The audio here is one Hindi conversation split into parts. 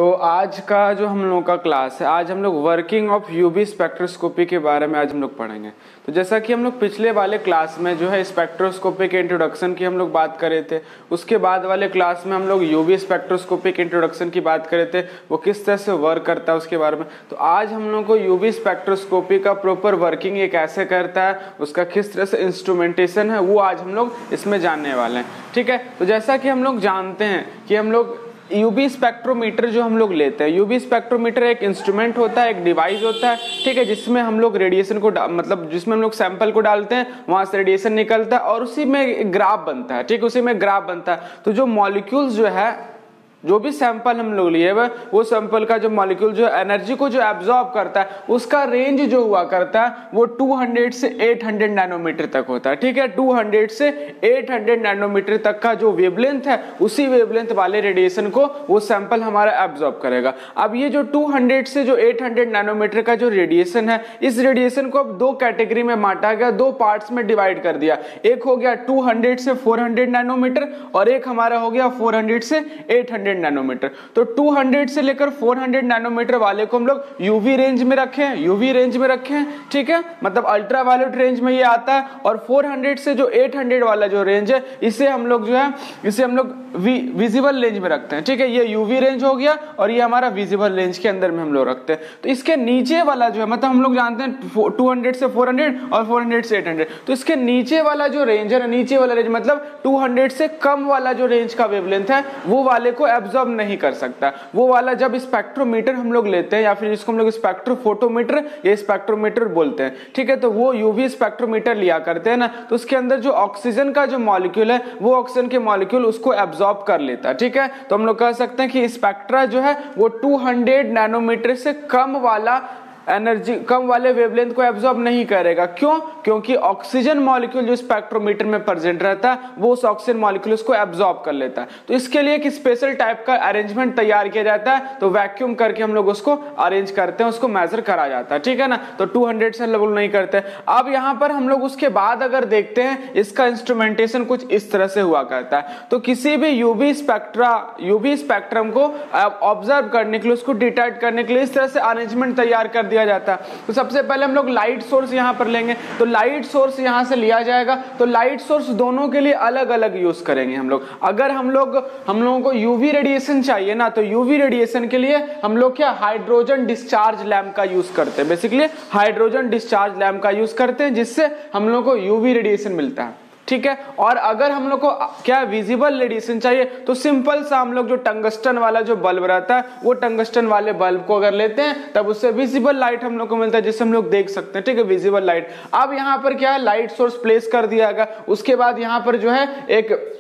तो आज का जो हम लोग का क्लास है, आज हम लोग वर्किंग ऑफ यूवी स्पेक्ट्रोस्कोपी के बारे में आज हम लोग पढ़ेंगे। तो जैसा कि हम लोग पिछले वाले क्लास में जो है स्पेक्ट्रोस्कोपी के इंट्रोडक्शन की हम लोग बात कर रहे थे, उसके बाद वाले क्लास में हम लोग यूवी स्पेक्ट्रोस्कोपी के इंट्रोडक्शन की बात कर रहे थे, वो किस तरह से वर्क करता है उसके बारे में। तो आज हम लोग को यूवी स्पेक्ट्रोस्कोपी का प्रॉपर वर्किंग ये कैसे करता है, उसका किस तरह से इंस्ट्रूमेंटेशन है, वो आज हम लोग इसमें जानने वाले हैं। ठीक है, तो जैसा कि हम लोग जानते हैं कि हम लोग यूवी स्पेक्ट्रोमीटर जो हम लोग लेते हैं, यूवी स्पेक्ट्रोमीटर एक इंस्ट्रूमेंट होता है, एक डिवाइस होता है, ठीक है, जिसमें हम लोग रेडिएशन को मतलब जिसमें हम लोग सैंपल को डालते हैं, वहां से रेडिएशन निकलता है और उसी में एक ग्राफ बनता है। ठीक, उसी में ग्राफ बनता है। तो जो मॉलिक्यूल्स जो है, जो भी सैंपल हम लोग लिए हुए, वो सैंपल का जो मॉलिक्यूल जो एनर्जी को जो एब्जॉर्ब करता है, उसका रेंज जो हुआ करता है वो 200 से 800 नैनोमीटर तक होता है। ठीक है, 200 से 800 नैनोमीटर तक का जो वेवलेंथ है, उसी वेवलेंथ वाले रेडिएशन को वो सैंपल हमारा एब्जॉर्ब करेगा। अब ये जो 200 से जो 800 नैनोमीटर का जो रेडिएशन है, इस रेडिएशन को अब दो कैटेगरी में बांटा गया, दो पार्ट्स में डिवाइड कर दिया। एक हो गया 200 से 400 नैनोमीटर और एक हमारा हो गया 400 से 800 नैनोमीटर। तो 200 से लेकर 400 नैनोमीटर वाले को हम लोग यूवी रेंज में रखे हैं, यूवी रेंज में रखे हैं। ठीक है, मतलब अल्ट्रा वायलेट रेंज में ये आता है। और 400 से जो 800 वाला जो रेंज है, इसे हम लोग जो है, इसे हम लोग विजिबल रेंज में रखते हैं। ठीक है, ये यूवी रेंज हो गया और ये हमारा विजिबल रेंज के अंदर में हम लोग रखते हैं। तो इसके नीचे वाला जो है, मतलब हम लोग जानते हैं 200 से 400 और 400 से 800, तो इसके नीचे वाला जो रेंज है, नीचे वाला रेंज मतलब 200 से कम वाला जो रेंज का वेवलेंथ है, वो वाले को एब्जॉर्ब नहीं कर सकता। वो वाला जब स्पेक्ट्रोमीटर हम लोग लेते हैं, या फिर जिसको हम लोग स्पेक्ट्रोफोटोमीटर या स्पेक्ट्रोमीटर बोलते हैं, ठीक है, तो वो यूवी स्पेक्ट्रोमीटर लिया करते हैं ना, तो उसके अंदर जो ऑक्सीजन का जो मॉलिक्यूल है, वो ऑक्सीजन के मॉलिक्यूल उसको एब्जॉर्ब कर लेता है। ठीक है, तो हम लोग कह सकते हैं कि स्पेक्ट्रा जो है वो 200 नैनोमीटर से कम वाला एनर्जी, कम वाले वेवलेंथ को एब्जॉर्ब नहीं करेगा। क्यों? क्योंकि ऑक्सीजन मॉलिक्यूल जो स्पेक्ट्रोमीटर में प्रेजेंट रहता है, वो उस ऑक्सीजन मॉलिक्यूल को एब्जॉर्ब कर लेता है। तो इसके लिए एक स्पेशल टाइप का अरेंजमेंट तैयार किया जाता है, तो वैक्यूम करके हम लोग उसको अरेंज करते हैं, उसको मेजर करा जाता है। ठीक है ना, तो 200 से लोग नहीं करते। अब यहाँ पर हम लोग उसके बाद अगर देखते हैं, इसका इंस्ट्रूमेंटेशन कुछ इस तरह से हुआ करता है। तो किसी भी यूवी स्पेक्ट्रम को ऑब्जर्व करने के लिए, उसको डिटेक्ट करने के लिए इस तरह से अरेंजमेंट तैयार कर दिया जाता है। तो सबसे पहले हम लोग लाइट सोर्स यहां पर लेंगे, तो लाइट सोर्स यहां से लिया जाएगा। तो लाइट सोर्स दोनों के लिए अलग अलग यूज करेंगे हम लोग। अगर हम लोगों को यूवी रेडिएशन चाहिए ना, तो यूवी रेडिएशन के लिए हम लोग क्या हाइड्रोजन डिस्चार्ज लैंप का यूज करते हैं। बेसिकली हाइड्रोजन डिस्चार्ज लैंप का यूज करते हैं, जिससे हम लोग को यूवी रेडिएशन मिलता है। ठीक है, और अगर हम लोग को क्या विजिबल रेडिएशन चाहिए, तो सिंपल सा हम लोग जो टंगस्टन वाला जो बल्ब रहता है, वो टंगस्टन वाले बल्ब को अगर लेते हैं, तब उससे विजिबल लाइट हम लोग को मिलता है, जिससे हम लोग देख सकते हैं। ठीक है, विजिबल लाइट। अब यहाँ पर क्या है, लाइट सोर्स प्लेस कर दिया गया। उसके बाद यहाँ पर जो है एक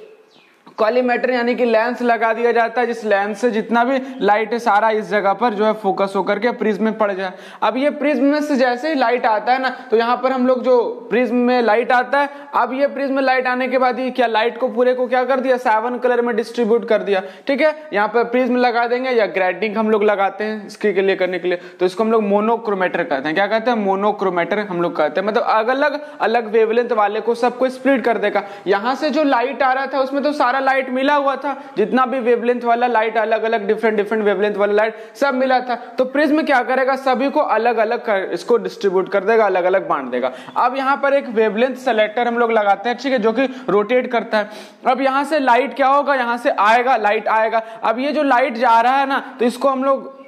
कॉलीमेटर यानी कि लेंस लगा दिया जाता है, जिस लेंस से जितना भी लाइट है सारा इस जगह पर जो है फोकस होकर के प्रिज्म में पड़ जाए। अब ये प्रिज्म में से जैसे ही लाइट आता है ना, तो यहाँ पर हम लोग जो प्रिज्म में लाइट आता है, अब ये प्रिज्म में लाइट आने के बाद ये क्या लाइट को पूरे को क्या कर दिया, 7 कलर में डिस्ट्रीब्यूट कर दिया। ठीक है, यहाँ पर प्रिज्म लगा देंगे, या ग्रेटिंग हम लोग लगाते हैं इसके लिए करने के लिए, तो इसको हम लोग मोनोक्रोमेटर कहते हैं। क्या कहते हैं? मोनोक्रोमेटर हम लोग कहते हैं। मतलब अलग अलग वेवलेंथ वाले को सबको स्प्लिट कर देगा। यहाँ से जो लाइट आ रहा था, उसमें तो सारा लाइट मिला हुआ था, जितना भी वेवलेंथ वाला लाइट, अलग अलग डिफरेंट वेवलेंथ वाला लाइट सब मिला था। तो प्रिज्म क्या करेगा, सभी को अलग अलग इसको डिस्ट्रीब्यूट कर देगा, अलग अलग बांट देगा। अब यहाँ पर एक वेवलेंथ सेलेक्टर हम लोग लगाते हैं, ठीक है, जो कि रोटेट करता है। अब यहाँ से लाइट क्या होगा, यहाँ से आएगा, लाइट आएगा। अब ये जो लाइट जा रहा है ना, तो इसको हम लोग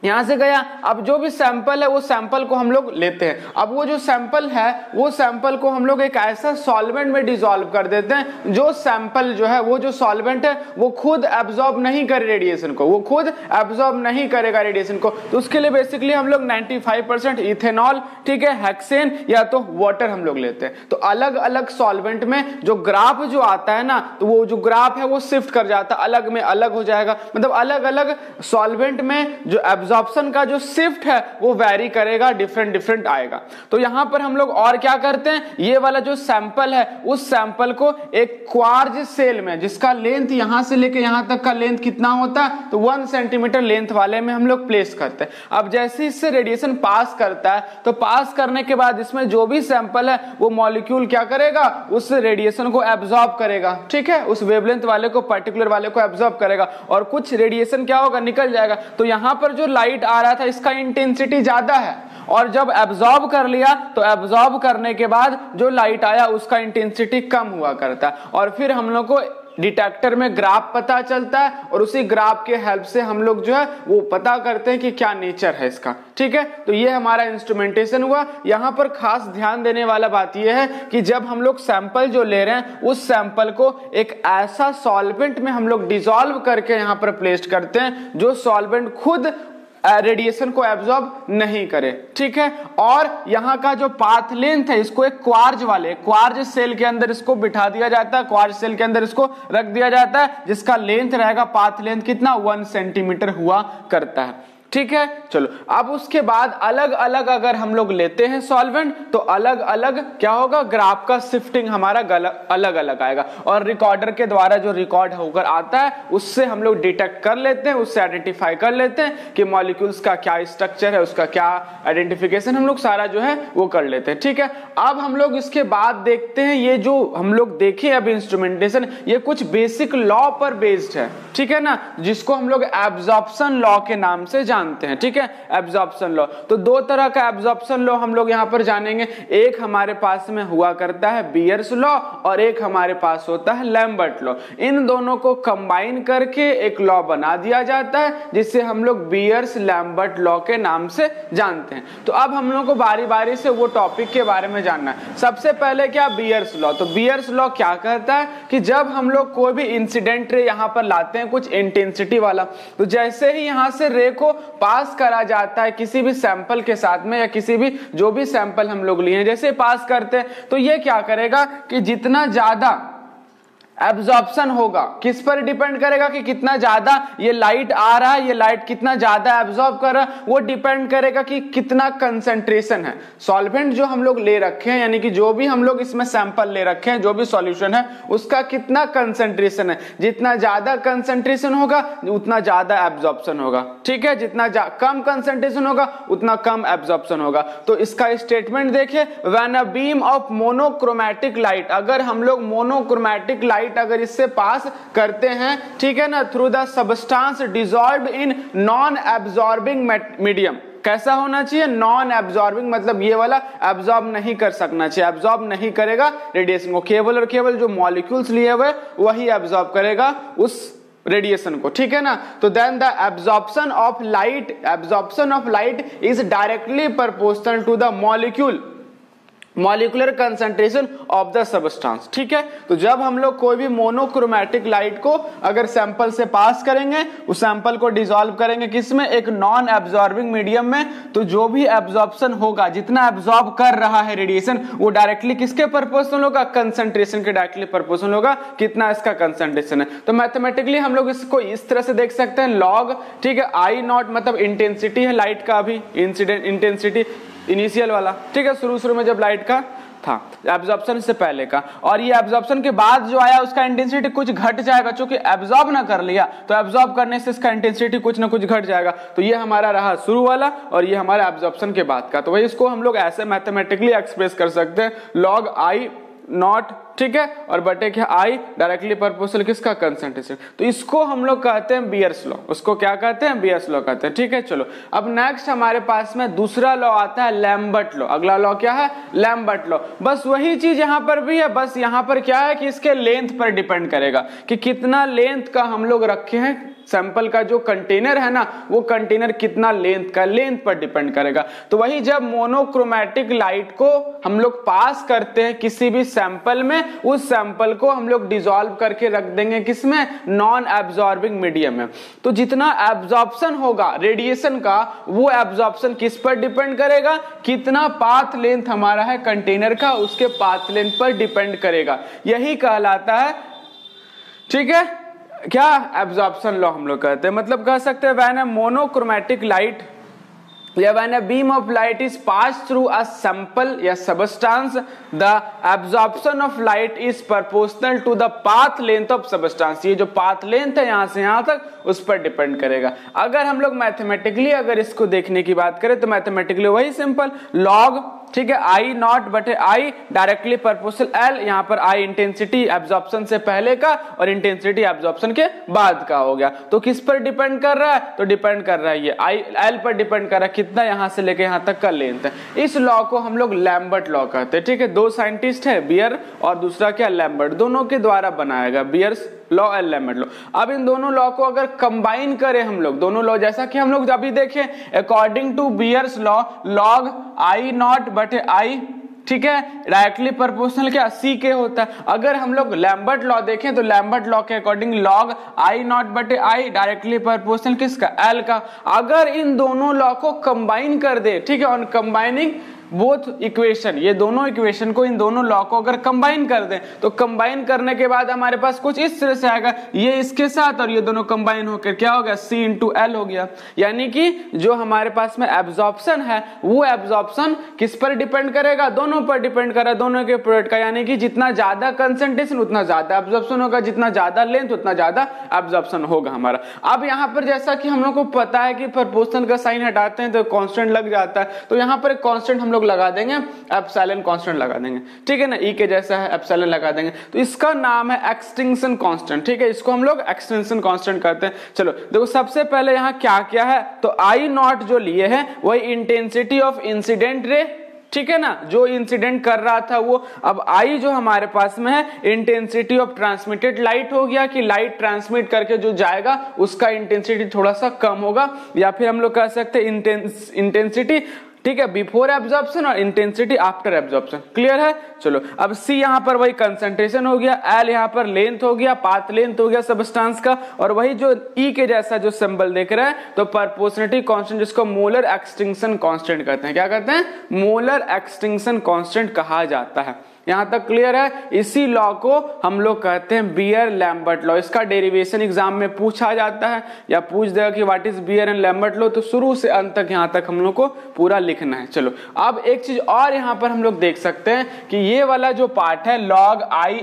यहां से गया। अब जो भी सैंपल है, वो सैंपल को हम लोग लेते हैं। अब वो जो सैंपल है, वो सैंपल को हम लोग एक ऐसा सॉल्वेंट में डिसॉल्व कर देते हैं, जो सैंपल जो है, वो जो सॉल्वेंट है, वो खुद एब्जॉर्ब नहीं करे रेडिएशन को, वो खुद एब्जॉर्ब नहीं करेगा रेडिएशन को। तो उसके लिए बेसिकली हम लोग 95% इथेनॉल, ठीक है, हेक्सेन या तो वाटर हम लोग लेते हैं। तो अलग अलग सॉल्वेंट में जो ग्राफ जो आता है ना, तो वो जो ग्राफ है वो शिफ्ट कर जाता है, अलग में अलग हो जाएगा। मतलब अलग अलग सॉल्वेंट में जो एब्जॉर्प्शन का जो शिफ्ट है वो वेरी करेगा, डिफरेंट आएगा। तो यहां पर हम लोग और क्या करते हैं, ये वाला जो सैंपल है उस सैंपल को एक क्वार्ज सेल में, जिसका लेंथ यहां से लेके यहां तक का लेंथ कितना होता है, तो 1 सेंटीमीटर लेंथ वाले में हम लोग प्लेस करते हैं। अब जैसे इससे रेडिएशन पास करता है तो पास करने के बाद इसमें जो भी सैंपल है वो मॉलिक्यूल क्या करेगा, उस रेडिएशन को एब्जॉर्ब करेगा, ठीक है, उस वेवलेंथ वाले को, पर्टिकुलर वाले को एब्जॉर्ब करेगा और कुछ रेडिएशन क्या होगा, निकल जाएगा। तो यहां पर जो लाइट आ रहा था इसका इंटेंसिटी ज्यादा है और जब एब्जॉर्ब कर लिया तो एब्जॉर्ब करने के बाद जो लाइट आया उसका इंटेंसिटी कम हुआ करता है और फिर हम लोग को डिटेक्टर में ग्राफ पता चलता है और उसी ग्राफ के हेल्प से हम लोग जो है वो पता करते हैं कि क्या नेचर है इसका, ठीक है। तो ये हमारा इंस्ट्रूमेंटेशन हुआ। यहां पर खास ध्यान देने वाला बात ये है कि जब हम लोग सैंपल जो ले रहे हैं उस सैंपल को एक ऐसा सॉल्वेंट में हम लोग डिसॉल्व करके यहां पर प्लेस करते हैं जो सॉल्वेंट खुद रेडिएशन को एब्जॉर्ब नहीं करे, ठीक है। और यहाँ का जो पाथ लेंथ है इसको एक क्वार्ज सेल के अंदर इसको बिठा दिया जाता है, क्वार्ज सेल के अंदर इसको रख दिया जाता है जिसका लेंथ रहेगा, पाथ लेंथ कितना 1 सेंटीमीटर हुआ करता है, ठीक है। चलो अब उसके बाद अलग अलग अगर हम लोग लेते हैं सॉल्वेंट तो अलग अलग क्या होगा, ग्राफ का शिफ्टिंग हमारा अलग अलग आएगा और रिकॉर्डर के द्वारा जो रिकॉर्ड होकर आता है उससे हम लोग डिटेक्ट कर लेते हैं, उससे आइडेंटिफाई कर लेते हैं कि मॉलिक्यूल्स का क्या स्ट्रक्चर है, उसका क्या आइडेंटिफिकेशन हम लोग सारा जो है वो कर लेते हैं, ठीक है। अब हम लोग इसके बाद देखते हैं, ये जो हम लोग देखे अब इंस्ट्रूमेंटेशन, ये कुछ बेसिक लॉ पर बेस्ड है, ठीक है ना, जिसको हम लोग एब्जॉर्प्शन लॉ के नाम से जानते हैं, ठीक है, एब्जॉर्प्शन लॉ। तो दो तरह का एब्जॉर्प्शन लॉ हम लोग यहां पर जानेंगे, एक हमारे पास में हुआ करता है बियर्स लॉ और एक हमारे पास होता है लैम्बर्ट लॉ। इन दोनों को कंबाइन करके एक लॉ बना दिया जाता है जिससे हम लोग बियर्स लैम्बर्ट लॉ के नाम से जानते हैं। तो अब हम लोग को बारी बारी से वो टॉपिक के बारे में जानना है। सबसे पहले क्या, बियर्स लॉ। तो बियर्स लॉ क्या कहता है कि जब हम लोग कोई भी इंसिडेंट रे यहां पर लाते हैं कुछ इंटेंसिटी वाला, तो जैसे ही यहां से रे को पास करा जाता है किसी भी सैंपल के साथ में या किसी भी जो भी सैंपल हम लोग लिए हैं, जैसे पास करते हैं तो ये क्या करेगा कि जितना ज्यादा एब्जॉर्प्शन होगा, किस पर डिपेंड करेगा कि कितना ज्यादा ये लाइट आ रहा है, ये लाइट कितना ज्यादा एब्जॉर्ब कर रहा है, वो डिपेंड करेगा कि कितना कंसंट्रेशन है। सॉल्वेंट जो हम लोग ले रखे हैं, यानी कि जो भी हम लोग इसमें सैंपल ले रखे हैं, जो भी सॉल्यूशन है उसका कितना कंसंट्रेशन है। जितना ज्यादा कंसंट्रेशन होगा उतना ज्यादा एब्जॉर्प्शन होगा, ठीक है, जितना कम कंसंट्रेशन होगा उतना कम एब्जॉर्प्शन होगा। तो इसका स्टेटमेंट देखिए, when a beam of monochromatic light, अगर हम लोग मोनोक्रोमैटिक लाइट अगर इससे पास करते हैं, ठीक है ना, through the substance dissolved in non absorbing medium. कैसा होना चाहिए, नॉन एब्जॉर्बिंग, मतलब ये वाला एब्जॉर्ब नहीं कर सकना चाहिए, एब्जॉर्ब नहीं करेगा रेडिएशन को, केवल और केवल जो मॉलिक्यूल्स लिए हुए वही एब्जॉर्ब करेगा उस रेडिएशन को, ठीक है ना। तो then the absorption of light is directly proportional to the molecular concentration of the substance, ठीक है। तो जब हम लोग कोई भी मोनोक्रोमैटिक लाइट को अगर सैंपल से पास करेंगे, उस सैंपल को डिसॉल्व करेंगे किसमें, एक नॉन एब्जॉर्बिंग मीडियम में, तो जो भी एब्जॉर्प्शन होगा, जितना एब्जॉर्ब कर रहा है रेडिएशन, वो डायरेक्टली किसके प्रोपोर्शनल होगा, कंसंट्रेशन के डायरेक्टली प्रोपोर्शनल होगा, कितना इसका कंसंट्रेशन है। तो मैथमेटिकली हम लोग इसको इस तरह से देख सकते हैं, लॉग, ठीक है, आई नॉट मतलब इंटेंसिटी है लाइट का, अभी इंसिडेंट इंटेंसिटी इनिशियल वाला, ठीक है, शुरू में जब लाइट का था एब्जॉर्प्शन से पहले का, और ये एब्जॉर्प्शन के बाद जो आया उसका इंटेंसिटी कुछ घट जाएगा, क्योंकि एब्जॉर्ब ना कर लिया तो एब्जॉर्ब करने से इसका इंटेंसिटी कुछ ना कुछ घट जाएगा। तो ये हमारा रहा शुरू वाला और ये हमारा एब्जॉर्प्शन के बाद का। तो वही इसको हम लोग ऐसे मैथमेटिकली एक्सप्रेस कर सकते हैं, लॉग आई नॉट, ठीक है, और बटे क्या आई डायरेक्टली प्रोपोर्शनल किसका, कंसंट्रेशन। तो इसको हम लोग कहते हैं बियर्स लॉ, उसको क्या कहते हैं, बियर्स लॉ कहते हैं, ठीक है। चलो अब नेक्स्ट हमारे पास में दूसरा लॉ आता है लैम्बर्ट लॉ। अगला लॉ क्या है, लैम्बर्ट लॉ। बस वही चीज यहां पर भी है, बस यहां पर क्या है कि इसके लेंथ पर डिपेंड करेगा कि कितना लेंथ का हम लोग रखे हैं, सैंपल का जो कंटेनर है ना, वो कंटेनर कितना लेंथ का, लेंथ पर डिपेंड करेगा। तो वही जब मोनोक्रोमैटिक लाइट को हम लोग पास करते हैं किसी भी सैंपल में, उस सैंपल को हम लोग डिसॉल्व करके रख देंगे किसमें, नॉन एब्जॉर्बिंग मीडियम में। तो जितना एब्जॉर्प्शन होगा रेडिएशन का, वो एब्जॉर्प्शन किस पर डिपेंड करेगा, कितना पाथ लेंथ हमारा है कंटेनर का, उसके पाथ लेंथ पर डिपेंड करेगा। यही कहलाता है, ठीक है, क्या एब्जॉर्प्शन लॉ हम लोग कहते हैं, मतलब कह सकते हैं व्हेन अ मोनोक्रोमैटिक लाइट या when a beam of light is passed through a sample या substance, the absorption of light is proportional to the path length of substance। ये जो path length है यहाँ से यहाँ तक उस पर डिपेंड करेगा। अगर हम लोग मैथमेटिकली अगर इसको देखने की बात करें तो मैथमेटिकली वही सिंपल लॉग, ठीक है, आई नॉट बटे आई डायरेक्टली प्रोपोर्शनल एल, यहाँ पर आई इंटेंसिटी एब्जॉर्प्शन से पहले का और इंटेंसिटी एब्जॉर्प्शन के बाद का हो गया। तो किस पर डिपेंड कर रहा है, तो डिपेंड कर रहा है ये आई एल पर डिपेंड कर रहा है, कितना यहाँ से लेके यहाँ तक का लेंथ है। इस लॉ को हम लोग लैम्बर्ट लॉ कहते हैं, ठीक है। दो साइंटिस्ट है, बियर और दूसरा क्या लैम्बर्ट, दोनों के द्वारा बनाया गया, bears law and Lambert law. अब इन दोनों लॉ को अगर कंबाइन करें हम लोग, दोनों लॉ जैसा कि हम लोग अभी देखें, according to Beer's law log I not बटे आई, ठीक है, डायरेक्टली प्रोपोर्शनल क्या सी के होता है। अगर हम लोग लैम्बर्ट लॉ देखें तो लैम्बर्ट लॉ के अकॉर्डिंग लॉग आई नॉट बटे आई डायरेक्टली प्रोपोर्शनल किसका, एल का। अगर इन दोनों लॉ को कंबाइन कर दे, ठीक है, ऑन कंबाइनिंग बोथ इक्वेशन, ये दोनों इक्वेशन को, इन दोनों लॉ को अगर कंबाइन कर दें तो कंबाइन करने के बाद हमारे पास कुछ इस तरह से आएगा, ये इसके साथ और ये दोनों कंबाइन होकर क्या हो गया, सी इंटू एल हो गया। यानी कि जो हमारे पास में एब्जॉर्प्शन है वो एब्जॉर्प्शन किस पर डिपेंड करेगा, दोनों पर डिपेंड करेगा, दोनों के प्रोडक्ट का। यानी कि जितना ज्यादा कंसंट्रेशन उतना ज्यादा एब्जॉर्प्शन होगा, जितना ज्यादा लेंथ उतना ज्यादा एब्जॉर्प्शन होगा हमारा। अब यहाँ पर जैसा कि हम लोग को पता है कि प्रोपोर्शनल का साइन हटाते हैं तो कांस्टेंट लग जाता है, तो यहाँ पर एक कांस्टेंट हम लोग लगा देंगे, एप्सिलॉन कांस्टेंट लगा देंगे, ठीक है ना, ई के जैसा है, एप्सिलॉन लगा देंगे, तो इसका नाम है एक्सटिंक्शन कांस्टेंट, ठीक है, इसको हम लोग एक्सटिंक्शन कांस्टेंट कहते हैं। चलो देखो सबसे पहले यहाँ क्या क्या है, तो आई नॉट जो लिए है वही इंटेंसिटी ऑफ इंसिडेंट रे, ठीक है ना, जो इंसिडेंट कर रहा था वो। अब आई जो हमारे पास में है इंटेंसिटी ऑफ ट्रांसमिटेड लाइट हो गया, कि लाइट ट्रांसमिट करके जो जाएगा उसका इंटेंसिटी थोड़ा सा कम होगा, या फिर हम लोग कह सकते हैं इंटेंसिटी, ठीक है, बिफोर एब्जॉर्प्शन और इंटेंसिटी आफ्टर एब्जॉर्प्शन। क्लियर है। चलो अब सी यहाँ पर वही कंसंट्रेशन हो गया, एल यहाँ पर लेंथ हो गया, पाथ लेंथ हो गया सबस्टेंस का, और वही जो ई के जैसा जो सिंबल देख रहे हैं तो प्रोपोर्शनलिटी कांस्टेंट, जिसको मोलर एक्सटिंक्शन कांस्टेंट कहते हैं। क्या कहते हैं, मोलर एक्सटिंक्शन कांस्टेंट कहा जाता है। यहां तक क्लियर है। इसी लॉ को हम लोग कहते हैं बियर लैम्बर्ट लॉ। इसका डेरिवेशन एग्जाम में पूछा जाता है, या पूछ देगा कि what is Beer and Lambert law, तो शुरू से अंत तक यहां तक हम लोग को पूरा लिखना है। चलो अब एक चीज और यहां पर हम लोग देख सकते हैं कि ये वाला जो पार्ट है लॉग आई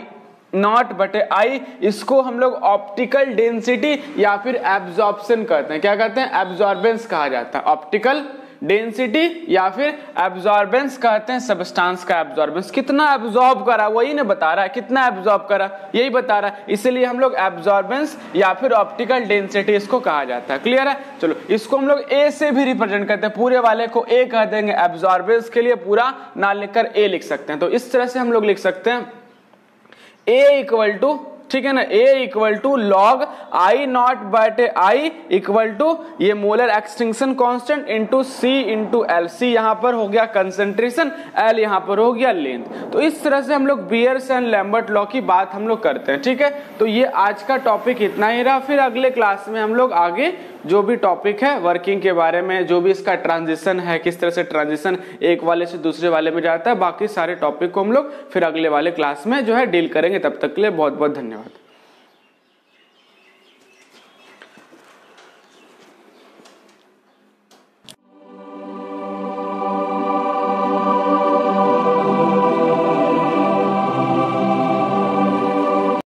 नॉट बटे आई, इसको हम लोग ऑप्टिकल डेंसिटी या फिर एब्जॉर्प्शन कहते हैं। क्या कहते हैं, एब्जॉर्बेंस कहा जाता है। ऑप्टिकल डेंसिटी या फिर एब्जॉर्बेंस कहते हैं, सबस्टेंस का एब्जॉर्बेंस, कितना एब्जॉर्ब करा वही ने बता रहा है, कितना एब्जॉर्ब करा यही बता रहा है, इसलिए हम लोग एब्जॉर्बेंस या फिर ऑप्टिकल डेंसिटी इसको कहा जाता है। क्लियर है। चलो इसको हम लोग ए से भी रिप्रेजेंट करते हैं, पूरे वाले को ए कह देंगे, एब्जॉर्बेंस के लिए पूरा ना लिखकर ए लिख सकते हैं। तो इस तरह से हम लोग लिख सकते हैं ए इक्वल टू, ठीक है ना, A equal to log I not बटे आई इक्वल टू ये molar extinction constant into C into L. C यहाँ पर हो गया कंसंट्रेशन, एल यहाँ पर हो गया लेंथ। तो इस तरह से हम लोग बियर्स एंड लैम्बर्ट लॉ की बात हम लोग करते हैं। ठीक है, तो ये आज का टॉपिक इतना ही रहा। फिर अगले क्लास में हम लोग आगे जो भी टॉपिक है वर्किंग के बारे में, जो भी इसका ट्रांजिशन है, किस तरह से ट्रांजिशन एक वाले से दूसरे वाले में जाता है, बाकी सारे टॉपिक को हम लोग फिर अगले वाले क्लास में जो है डील करेंगे। तब तक के लिए बहुत बहुत धन्यवाद।